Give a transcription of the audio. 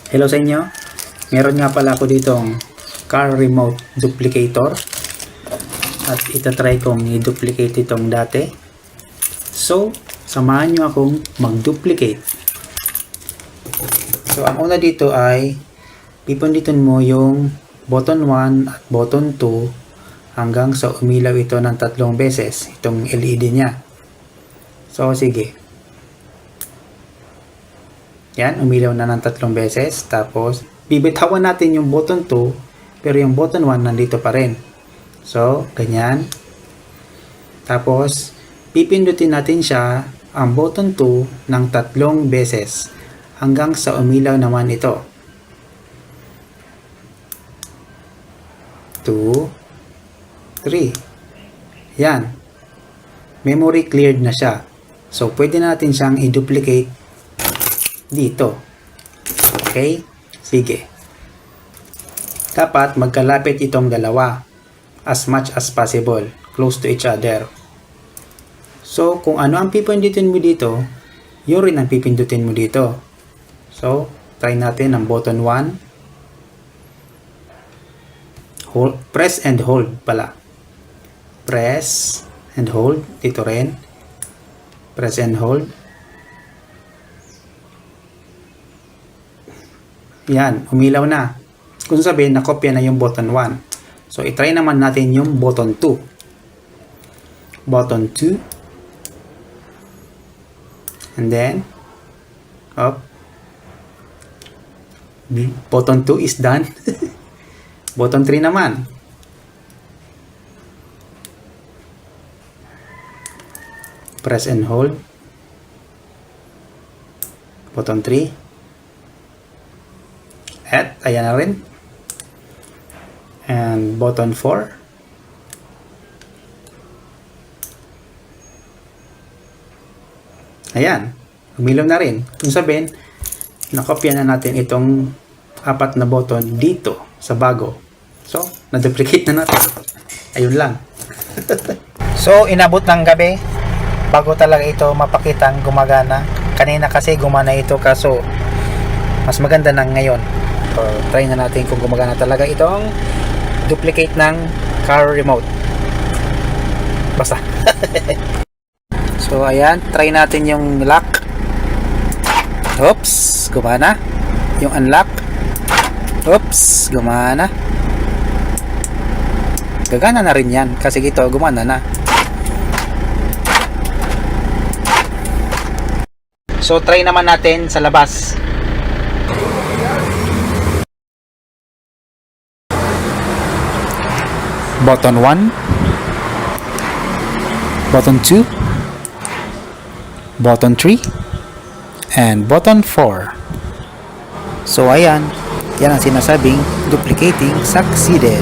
Hello sa inyo. Meron nga pala ako ditong car remote duplicator. At itatry kong i-duplicate itong dati. So, samahan nyo akong mag-duplicate. So, ang una dito ay pipindutin mo yung button 1 at button 2 hanggang sa umilaw ito ng 3 beses. Itong LED niya. So, sige. Yan, umilaw na ng 3 beses. Tapos, bibitawan natin yung button 2, pero yung button 1 nandito pa rin. So, ganyan. Tapos, pipindutin natin siya, ang button 2, ng 3 beses. Hanggang sa umilaw naman ito. 2, 3. Yan. Memory cleared na siya. So, pwede natin siyang i-duplicate dito. Okay? Sige. Dapat magkalapit itong dalawa as much as possible, close to each other. So, kung ano ang pipindutin mo dito, yun rin ang pipindutin mo dito. So, try natin ang button 1. Press and hold pala. Press and hold. Dito rin. Press and hold. Yan, umilaw na. Kung sabihin, nakopya na yung button 1. So, itry naman natin yung button 2. Button 2. And then, up. Button 2 is done. Button 3 naman. Press and hold. Button 3. At, ayan na rin. And button 4. Ayan. Umilaw na rin. Kung sabihin, nakopya na natin itong 4 na button dito sa bago. So, na-duplicate na natin. Ayun lang. So, inabot ng gabi bago talaga ito mapakitang gumagana. Kanina kasi gumana ito kaso mas maganda na ngayon. So, try na natin kung gumagana talaga itong duplicate ng car remote. Basta. So, ayan. Try natin yung lock. Oops. Gumana. Yung unlock. Oops. Gumana. Gagana na rin yan. Kasi ito, gumana na. So, try naman natin sa labas. Button 1, button 2, button 3, and button 4. So ayan, yan ang sinasabing duplicating succeeded.